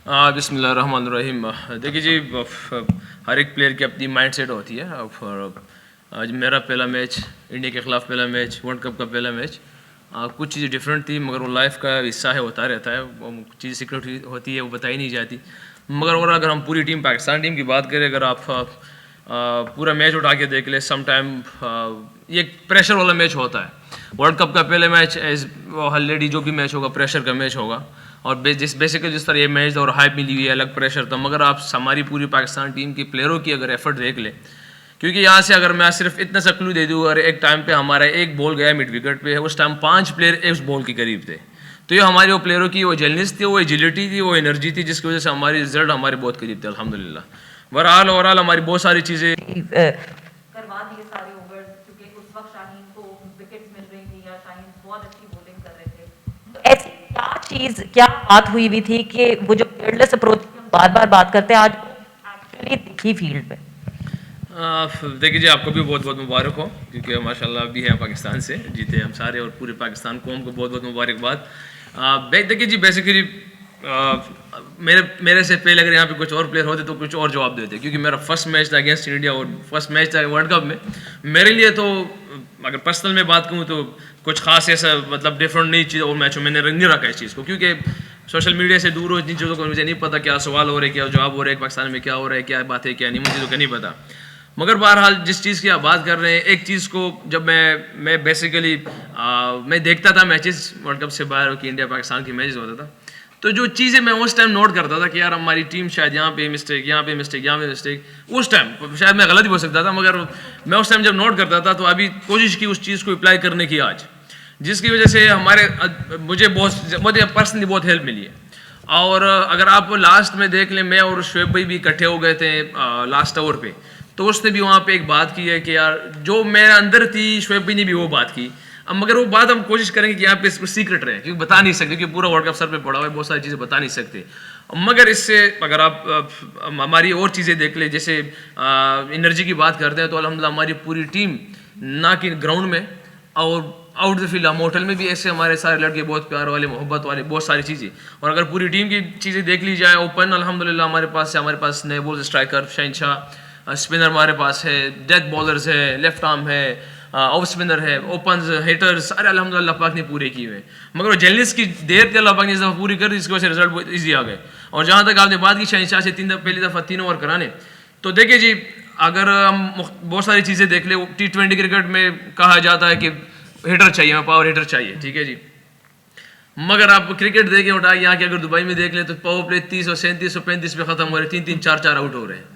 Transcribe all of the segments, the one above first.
बिस्मिल्लाहिर्रहमानिर्रहीम। देखिए जी, हर एक प्लेयर की अपनी माइंड सेट होती है। आज मेरा पहला मैच, इंडिया के ख़िलाफ़ पहला मैच, वर्ल्ड कप का पहला मैच, कुछ चीज़ें डिफरेंट थी, मगर वो लाइफ का हिस्सा है, होता रहता है। वो चीज़ सीक्रेट होती है, वो बताई नहीं जाती। मगर और अगर हम पूरी टीम, पाकिस्तान टीम की बात करें, अगर आप पूरा मैच उठा के देख ले, सम टाइम ये एक प्रेशर वाला मैच होता है। वर्ल्ड कप का पहले मैच एज ऑलरेडी जो भी मैच होगा प्रेशर का मैच होगा, और बेसिकली जिस तरह ये मैच और हाइप मिली हुई है, अलग प्रेशर था। मगर आप हमारी पूरी पाकिस्तान टीम की प्लेयरों की अगर एफर्ट देख ले, क्योंकि यहाँ से अगर मैं सिर्फ इतना सा क्लू दे दूँ, अगर एक टाइम पे हमारा एक बॉल गया मिड विकेट पे, उस टाइम 5 प्लेयर उस बॉल के करीब थे। तो ये हमारे वो प्लेयरों की वो जेलनेस थी, वो एजिलिटी थी, वो एनर्जी थी, जिसकी वजह से हमारी रिजल्ट हमारे बहुत करीब थे अल्हम्दुलिल्लाह। ओवरऑल हमारी बहुत सारी चीज़ें करवा दिए सारे ओवर्स, क्योंकि उस वक्त शाहीन को विकेट्स मिल रही थी या शाहीन बहुत अच्छी बॉलिंग कर रहे थे। तो ऐसी क्या चीज़, क्या बात हुई हुई थी कि वो जो केयरलेस अप्रोच की हम बार बार बात करते हैं, आज एक्चुअली दिखी फील्ड में? देखिए जी, आपको भी बहुत बहुत मुबारक हो, क्योंकि माशाल्लाह भी है पाकिस्तान से जीते हम सारे, और पूरे पाकिस्तान कौम को बहुत बहुत मुबारकबाद। देखिए जी, बेसिकली मेरे से पहले अगर यहाँ पे कुछ और प्लेयर होते तो कुछ और जवाब देते, क्योंकि मेरा फर्स्ट मैच था अगेंस्ट इंडिया और फर्स्ट मैच था वर्ल्ड कप में। मेरे लिए तो अगर पर्सनल में बात करूँ तो कुछ खास ऐसा मतलब डिफरेंट नहीं चीज़ और मैचों में नहीं रखा इस चीज़ को, क्योंकि सोशल मीडिया से दूर हो जिन चीज़ों को मुझे नहीं पता क्या सवाल हो रहे हैं, क्या जवाब हो रहे हैं, पाकिस्तान में क्या हो रहा है, क्या बात है क्या नहीं, मुझे तो नहीं पता। मगर बहरहाल जिस चीज़ की आप बात कर रहे हैं, एक चीज़ को जब मैं बेसिकली मैं देखता था मैचेस वर्ल्ड कप से बाहर कि इंडिया पाकिस्तान की मैचेस होता था, तो जो चीज़ें मैं उस टाइम नोट करता था कि यार हमारी टीम शायद यहाँ पे मिस्टेक, यहाँ पे मिस्टेक, यहाँ पे मिस्टेक, उस टाइम शायद मैं गलत भी हो सकता था, मगर मैं उस टाइम जब नोट करता था तो अभी कोशिश की उस चीज़ को अप्लाई करने की आज, जिसकी वजह से मुझे पर्सनली बहुत हेल्प मिली है। और अगर आप लास्ट में देख लें, मैं और शुएब भाई भी इकट्ठे हो गए थे लास्ट ओवर पे, तो उसने भी वहाँ पे एक बात की है कि यार जो मेरे अंदर थी, शुएब भाई ने भी वो बात की। अब मगर वो बात हम कोशिश करेंगे कि यहाँ पे इसको सीक्रेट रहे, क्योंकि बता नहीं सकते, क्योंकि पूरा वर्ल्ड कप सर पे पड़ा हुआ है, बहुत सारी चीज़ें बता नहीं सकते। मगर इससे अगर आप हमारी और चीज़ें देख ले, जैसे एनर्जी की बात करते हैं, तो अल्हम्दुलिल्लाह हमारी पूरी टीम ना कि ग्राउंड में और आउट द फील्ड, हम होटल में भी ऐसे हमारे सारे लड़के बहुत प्यार वाले, मोहब्बत वाले, बहुत सारी चीज़ें। और अगर पूरी टीम की चीज़ें देख ली जाए, ओपन अल्हम्दुलिल्लाह हमारे पास नए बॉल स्ट्राइकर शहनशाह, स्पिनर हमारे पास है, डेथ बॉलर्स है, लेफ्ट आर्म है, ऑफ स्पिनर है, ओपन हिटर्स, सारे अल्हम्दुलिल्लाह पाक ने पूरे किए हुए। मगर वो जेलनेस की देर थी, अल्लाह पाक ने इस दफ़ा पूरी कर दी, इसकी वजह से रिजल्ट बहुत ईजी आ गए। और जहाँ तक आपने बात की शहनशाह से पहली दफ़ा 3 ओवर कराने, तो देखिए जी, अगर हम बहुत सारी चीज़ें देख ले, T20 क्रिकेट में कहा जाता है कि हिटर चाहिए, मैं पावर हिटर चाहिए, ठीक है जी। मगर आप क्रिकेट देखें उठा यहाँ के, अगर दुबई में देख ले तो पावर प्ले 30 और 37 और 35 पे ख़त्म हो रहे हैं, 3-3 4-4 आउट हो रहे हैं।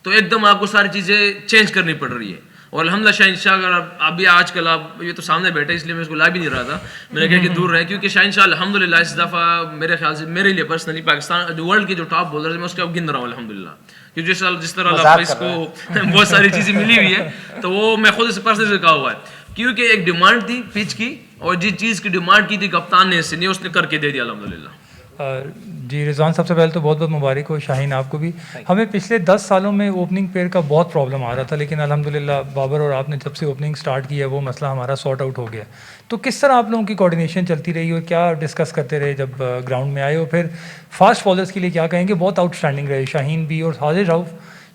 तो एकदम आपको सारी चीज़ें चेंज करनी पड़ रही है। और अल्हम्दुलिल्लाह शहनशाह, अगर अभी आजकल आप ये तो सामने बैठे इसलिए मैं इसको ला भी नहीं रहा था, मैंने कहा कि दूर रहे, क्योंकि शहनशाह अल्हम्दुलिल्लाह इस दफ़ा मेरे ख्याल से मेरे लिए पर्सनली पाकिस्तान वर्ल्ड के जो टॉप बॉलर है मैं उसके अब गिन रहा हूँ अल्हम्दुलिल्लाह, क्योंकि जिस तरह इसको बहुत सारी चीज़ें मिली हुई है, तो वो मैं खुद से पर्सनली कहा हुआ है, क्योंकि एक डिमांड थी पिच की, और जिस चीज़ की डिमांड की थी कप्तान ने इससे नहीं, उसने करके दे दिया अल्हम्दुलिल्लाह। जी रिजवान, सबसे पहले तो बहुत बहुत मुबारक हो। शाहीन आपको भी। हमें पिछले 10 सालों में ओपनिंग पेयर का बहुत प्रॉब्लम आ रहा था, लेकिन अल्हम्दुलिल्लाह बाबर और आपने जब से ओपनिंग स्टार्ट किया वो मसला हमारा सॉर्ट आउट हो गया। तो किस तरह आप लोगों की कोऑर्डिनेशन चलती रही और क्या डिस्कस करते रहे जब ग्राउंड में आए? और फिर फास्ट बॉलर्स के लिए क्या कहेंगे? बहुत आउटस्टैंडिंग रहे शाहीन भी और हारिस रऊफ,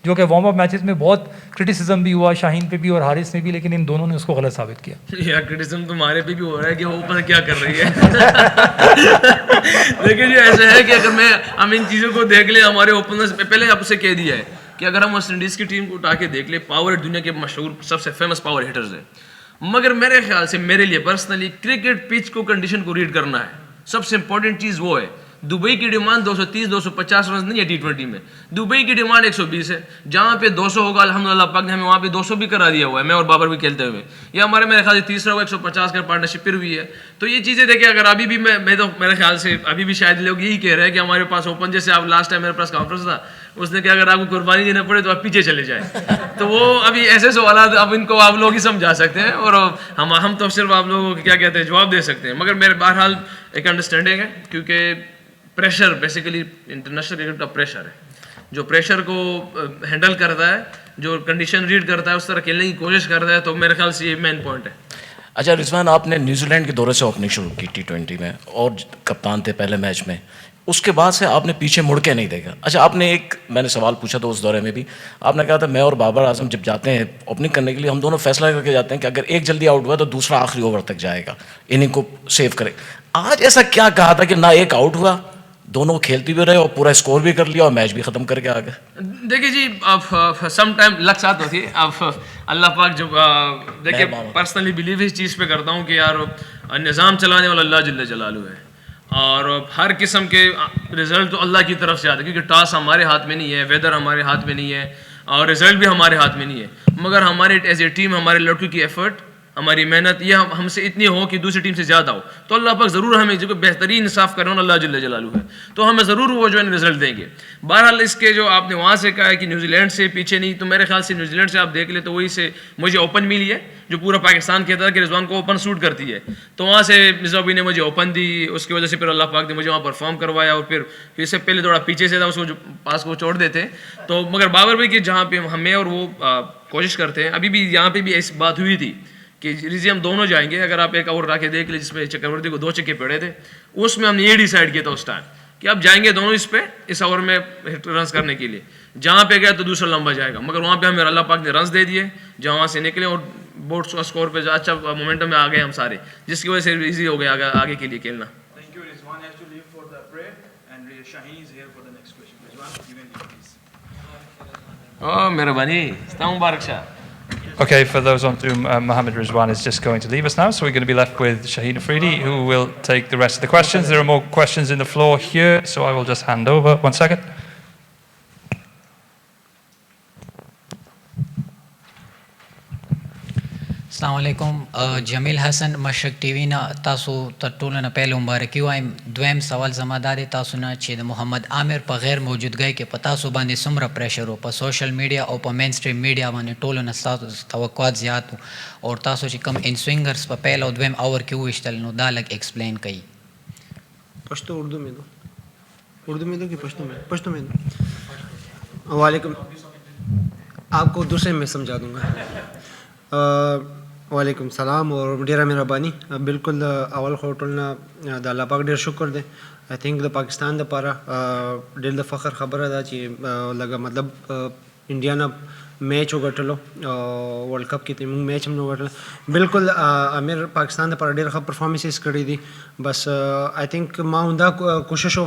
जो कि वार्म अप मैचेस में बहुत क्रिटिसिज्म भी हुआ शाहीन पे भी और हारिस ने भी, लेकिन इन दोनों ने उसको गलत साबित किया। यार क्रिटिसिज्म तुम्हारे पे भी हो रहा है कि वो ऊपर क्या कर रही है। देखिए जी, ऐसा है कि अगर हम इन चीज़ों को देख ले, हमारे ओपनर्स पहले आपसे कह दिया है कि अगर हम वेस्ट इंडीज़ की टीम को उठा के देख ले, पावर दुनिया के मशहूर सबसे फेमस पावर हिटर्स है। मगर मेरे ख्याल से, मेरे लिए पर्सनली, क्रिकेट पिच को कंडीशन को रीड करना है, सबसे इंपॉर्टेंट चीज़ वो है। दुबई की डिमांड 230-250 रन नहीं है T20 में, दुबई की डिमांड 120 है। जहाँ पे 200 होगा अल्हम्दुलिल्लाह पाक ने हमें वहाँ पे 200 भी करा दिया हुआ है, मैं और बाबर भी खेलते हुए। ये हमारे मेरे ख्याल से तीसरा हुआ 150 का पार्टनरशिप फिर हुई है। तो ये चीज़ें देखिए, अगर अभी भी मैं तो मेरे ख्याल से अभी भी शायद लोग यही कह रहे हैं कि हमारे पास ओपन, जैसे आप लास्ट टाइम मेरे पास कॉन्फ्रेंस था, उसने कहा अगर आपको कुर्बानी देना पड़े तो आप पीछे चले जाए। तो वो अभी ऐसे सवाल अब इनको आप लोग ही समझा सकते हैं, और हम तो सिर्फ आप लोगों को क्या कहते हैं जवाब दे सकते हैं। मगर मेरे बहरहाल एक अंडरस्टैंडिंग है, क्योंकि प्रेशर बेसिकली इंटरनेशनल क्रिकेट का प्रेशर है, जो प्रेशर को हैंडल करता है, जो कंडीशन रीड करता है, उस तरह खेलने की कोशिश करता है। तो मेरे ख्याल से ये मेन पॉइंट है। अच्छा रिजवान, आपने न्यूजीलैंड के दौरे से ओपनिंग शुरू की T20 में और कप्तान थे पहले मैच में, उसके बाद से आपने पीछे मुड़ के नहीं देखा। अच्छा, आपने एक मैंने सवाल पूछा था उस दौरे में भी, आपने कहा था मैं और बाबर आजम जब जाते हैं ओपनिंग करने के लिए, हम दोनों फैसला करके जाते हैं कि अगर एक जल्दी आउट हुआ तो दूसरा आखिरी ओवर तक जाएगा, इनिंग को सेव करे। आज ऐसा क्या कहा था कि ना एक आउट हुआ, दोनों खेलते भी रहे और पूरा स्कोर भी कर लिया और मैच भी ख़त्म करके आ गए? देखिए जी, अब सम टाइम लक साथ होती है। अब अल्लाह पाक जब देखिए, पर्सनली बिलीव इस चीज़ पे करता हूँ कि यार निज़ाम चलाने वाला अल्लाह जल्ल जलालू है, और हर किस्म के रिज़ल्ट तो अल्लाह की तरफ से आते हैं, क्योंकि टॉस हमारे हाथ में नहीं है, वेदर हमारे हाथ में नहीं है, और रिज़ल्ट भी हमारे हाथ में नहीं है। मगर हमारे एज ए टीम, हमारे लड़कों की एफर्ट, हमारी मेहनत ये हमसे इतनी हो कि दूसरी टीम से ज़्यादा हो, तो अल्लाह पाक ज़रूर हमें जो बेहतरीन इंसाफ कर रहे हो, अल्लाह जल्ल जलालू है, तो हमें ज़रूर वो जो है रिजल्ट देंगे। बहरहाल इसके जो आपने वहाँ से कहा है कि न्यूजीलैंड से पीछे नहीं, तो मेरे ख्याल से न्यूजीलैंड से आप देख ले तो वही से मुझे ओपन मिली है, जो पूरा पाकिस्तान कहता था कि रिजवान को ओपन सूट करती है, तो वहाँ से मिर्ज़ा ने मुझे ओपन दी, उसकी वजह से फिर अल्लाह पाक ने मुझे वहाँ परफॉर्म करवाया, और फिर इससे पहले थोड़ा पीछे से था, उसको जो पास को छोड़ देते। तो मगर बाबर भाई कि जहाँ पे हमें और वो कोशिश करते हैं, अभी भी यहाँ पे भी ऐसी बात हुई थी कि रिजी हम दोनों जाएंगे, अगर आप एक ओवर राके देख ले जिसमें चक्रवर्ती को 2 छक्के पड़े थे, उसमें हमने ये डिसाइड किया था उस टाइम कि आप जाएंगे दोनों इस ओवर में रन करने के लिए, जहाँ पे गया तो दूसरा लंबा जाएगा, मगर वहाँ पे हमें अल्लाह पाक ने रन दे दिए, जहाँ वहाँ से निकले और बोर्ड स्कोर पे अच्छा मोमेंटम में आ गए हम सारे, जिसकी वजह से ईजी हो गया आगे के लिए खेलना। Thank you. Rizwan has to leave for the prayer, and Shaheen is here for the next question. Rizwan, you can leave, please. ओ मेरा बनी Mubarak Shah. Okay, for those on Zoom, Mohammed Rizwan is just going to leave us now, so we're going to be left with Shaheen Afridi, who will take the rest of the questions. There are more questions in the floor here, so I will just hand over. 1 second. अस्सलाम वालेकुम। Jameel Hasan Mashrak TV ना तासु तरटूल ना पहले मुबारक वाइम द्वैम सवाल जमादार तासु ना छेद मोहम्मद आमिर पर गैर मौजूद गए के पता सुबानी सुमरा प्रेशर हो पर सोशल मीडिया और पर मेन स्ट्रीम मीडिया माने टोल ना तवक्कुआत ज़्यादा और तासु ची कम इन स्विंगर्स पर पहला और द्वैम ओवर क्यों इश्तल नो दालक एक्सप्लेन कई। पश्तो उर्दू में दो, उर्दू में दो कि पश्तो में? पश्तो में दो। वालेकुम, आपको दूसरे में समझा दूंगा। वालेकुम सलाम और डेरा मेरा बानी बिल्कुल अवल खोटलना द अल्लाह पाक डेर शुक्र दे। आई थिंक द पाकिस्तान द पारा दिल द फ़ख्र ख़बर अदा ची लगा मतलब इंडिया ना मैच हो गटलो वर्ल्ड कप की टीम मैच हम गटल बिल्कुल आमिर पाकिस्तान द पारा डेर खब परफॉर्मेंसेस करी थी। बस आई थिंक मां उंदा कोशिश हो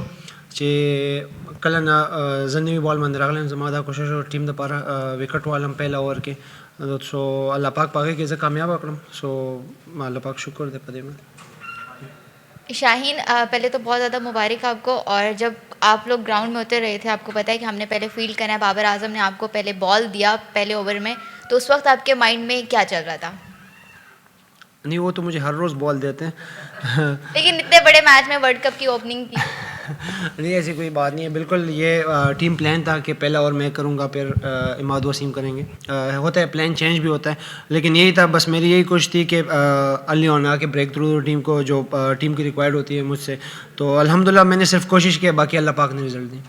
चे कल ना जन्नी बॉल मंद रागलन जमादा कोशिश हो टीम द पारा विकेट वालम पहला ओवर के, सो अल्लाह पाक पाके के से कामयाब आकड़म, सो अल्लाह पाक शुक्र दे पदे में। शाहीन, पहले तो बहुत ज़्यादा मुबारक आपको, और जब आप लोग ग्राउंड में उतर रहे थे आपको पता है कि हमने पहले फील्ड करना है, बाबर आजम ने आपको पहले बॉल दिया पहले ओवर में, तो उस वक्त आपके माइंड में क्या चल रहा था? नहीं वो तो मुझे हर रोज़ बॉल देते हैं लेकिन इतने बड़े मैच में वर्ल्ड कप की ओपनिंग की नहीं ऐसी कोई बात नहीं है, बिल्कुल ये टीम प्लान था कि पहला ओवर मैं करूँगा फिर इमाद वसीम करेंगे। होता है प्लान चेंज भी होता है, लेकिन यही था बस मेरी यही कोशिश थी कि अर्ली ऑन आके ब्रेक थ्रू टीम को जो टीम की रिक्वायर्ड होती है मुझसे, तो अल्हम्दुलिल्लाह मैंने सिर्फ कोशिश किया, बाकी अल्लाह पाक ने result the.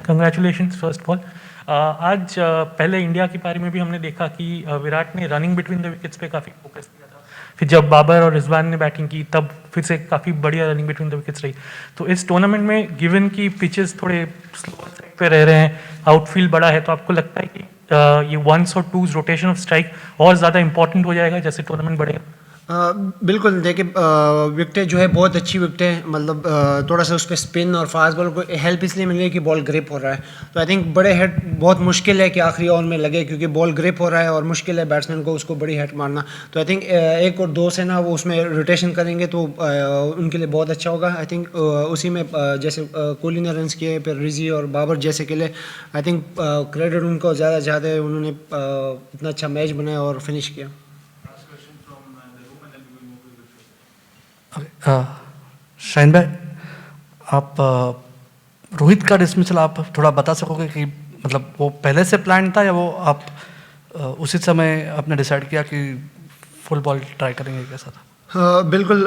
Congratulations first of all. आज पहले इंडिया की पारी में भी हमने देखा कि विराट ने रनिंग बिटवीन द विकेट्स पे काफ़ी फोकस किया था, फिर जब बाबर और रिजवान ने बैटिंग की तब फिर से काफ़ी बढ़िया रनिंग बिटवीन द विकेट्स रही। तो इस टूर्नामेंट में गिवन की पिचेस थोड़े स्लोअर साइड पे रह रहे हैं, आउटफील्ड बड़ा है, तो आपको लगता है कि ये वंस और टूज रोटेशन ऑफ स्ट्राइक और ज़्यादा इंपॉर्टेंट हो जाएगा जैसे टूर्नामेंट बढ़ेगा? बिल्कुल, देखिए विकटें जो है बहुत अच्छी विकटें, मतलब थोड़ा सा उस पर स्पिन और फास्ट बॉल को हेल्प इसलिए मिल रही है कि बॉल ग्रिप हो रहा है, तो आई थिंक बड़े हेड बहुत मुश्किल है कि आखिरी ओवर में लगे, क्योंकि बॉल ग्रिप हो रहा है और मुश्किल है बैट्समैन को उसको बड़ी हेड मारना। तो आई थिंक 1 और 2 से ना वो उसमें रोटेशन करेंगे तो उनके लिए बहुत अच्छा होगा। आई थिंक उसी में जैसे कोहली ने रन्स किए, फिर रिजी और बाबर जैसे के लिए आई थिंक क्रेडिट उनको ज़्यादा है, उन्होंने इतना अच्छा मैच बनाया और फिनिश किया। शाहीन भाई, आप रोहित का डिसमिसल आप थोड़ा बता सकोगे कि मतलब वो पहले से प्लान था या वो आप उसी समय आपने डिसाइड किया कि फुल बॉल ट्राई करेंगे, कैसा था? बिल्कुल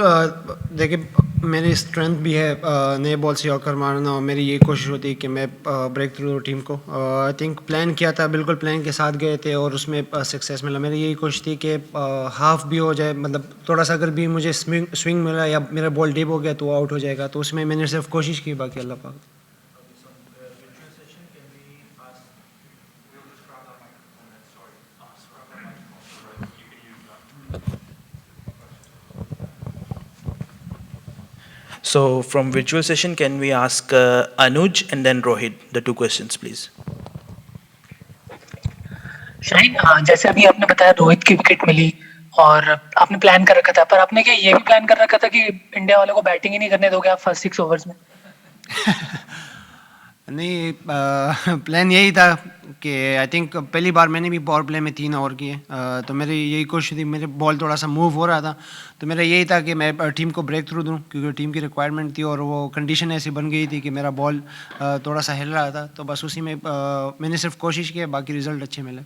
देखिए मेरी स्ट्रेंथ भी है नए बॉल से यॉर्कर मारना और मेरी यही कोशिश होती है कि मैं ब्रेक थ्रू टीम को आई थिंक प्लान किया था बिल्कुल प्लान के साथ गए थे और उसमें सक्सेस मिला मेरी यही कोशिश थी कि हाफ भी हो जाए मतलब थोड़ा सा अगर भी मुझे स्विंग मिला या मेरा बॉल डिप हो गया तो आउट हो जाएगा तो उसमें मैंने सिर्फ कोशिश की बाकी अल्लाह पाक So from virtual session, can we ask Anuj and then Rohit the two questions, please? Shaheen जैसे अभी आपने बताया रोहित की विकेट मिली और आपने प्लान कर रखा था पर आपने क्या ये भी प्लान कर रखा था कि इंडिया वालों को बैटिंग ही नहीं करने दोगे आप फर्स्ट 6 ओवर्स में? नहीं प्लान यही था कि आई थिंक पहली बार मैंने भी पावर प्ले में 3 ओवर किए तो मेरी यही कोशिश थी मेरे बॉल थोड़ा सा मूव हो रहा था तो मेरा यही था कि मैं टीम को ब्रेक थ्रू दूं क्योंकि टीम की रिक्वायरमेंट थी और वो कंडीशन ऐसी बन गई थी कि मेरा बॉल थोड़ा सा हिल रहा था तो बस उसी में मैंने सिर्फ कोशिश की बाकी रिजल्ट अच्छे मिले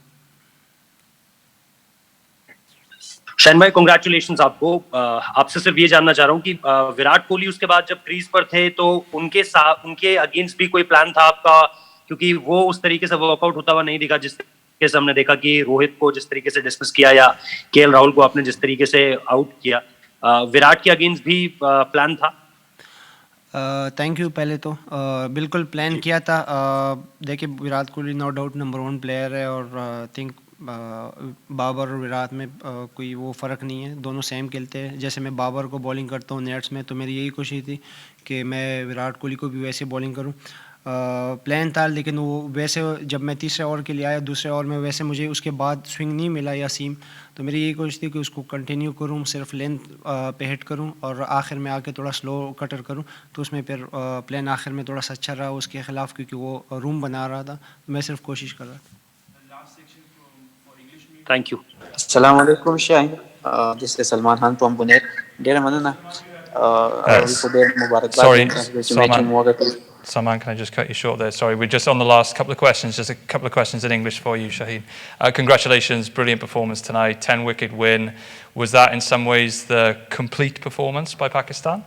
शाहीन भाई कांग्रेचुलेशंस आपको आपसे सिर्फ ये जानना चाह रहा हूँ कि विराट कोहली उसके बाद जब क्रीज पर थे तो उनके अगेंस्ट भी कोई प्लान था आपका क्योंकि वो उस तरीके से वर्कआउट होता हुआ नहीं दिखा जिस तरीके से हमने देखा कि रोहित को जिस तरीके से डिस्मिस किया या केएल राहुल को आपने जिस तरीके से आउट किया विराट के अगेंस्ट भी प्लान था थैंक यू पहले तो बिल्कुल प्लान किया था देखिए Virat Kohli no doubt number 1 player है और थिंक बाबर और विराट में कोई वो फ़र्क नहीं है दोनों सेम खेलते हैं जैसे मैं बाबर को बॉलिंग करता हूँ नेट्स में तो मेरी यही कोशिश थी कि मैं विराट कोहली को भी वैसे बॉलिंग करूँ प्लान था लेकिन वो वैसे जब मैं तीसरे ओवर के लिए आया दूसरे ओवर में वैसे मुझे उसके बाद स्विंग नहीं मिला या सीम तो मेरी यही कोशिश थी कि उसको कंटिन्यू करूँ सिर्फ लेंथ पे हिट करूँ और आखिर में आके थोड़ा स्लो कटर करूँ तो उसमें फिर प्लान आखिर में थोड़ा सा अच्छा रहा उसके ख़िलाफ़ क्योंकि वो रूम बना रहा था मैं सिर्फ कोशिश कर रहा था Thank you. Assalamu alaikum, Shaheen. This is Salman Khan from Pune. Dear Manana, sorry, Salman, can I just cut you short there? Sorry, we're just on the last couple of questions, just a couple of questions in English for you, Shaheen. Congratulations, brilliant performance tonight, 10-wicket win. Was that in some ways the complete performance by Pakistan?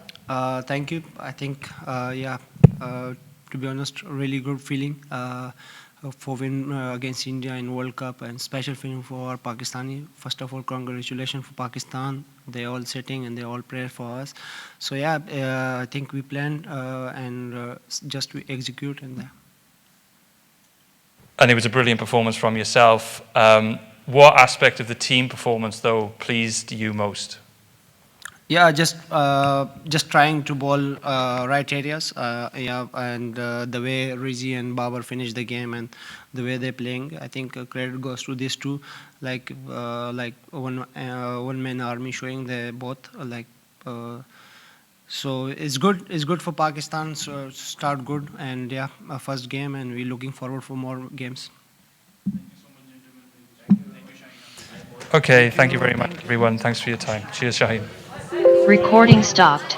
Thank you. I think, to be honest, really good feeling. For win against India in World Cup and special feeling for Pakistani. First of all, congratulations for Pakistan. They all sitting and they all pray for us. So I think we planned and just we execute and that. And it was a brilliant performance from yourself. What aspect of the team performance though pleased you most? Yeah, just trying to bowl right areas. And the way Rizzi and Babar finished the game and the way they're playing, I think credit goes to these two. Like one man army showing they both so it's good. It's good for Pakistan. So start good and first game and we're looking forward for more games. Okay, thank you very much, everyone. Thanks for your time. Cheers, Shaheen. Recording stopped.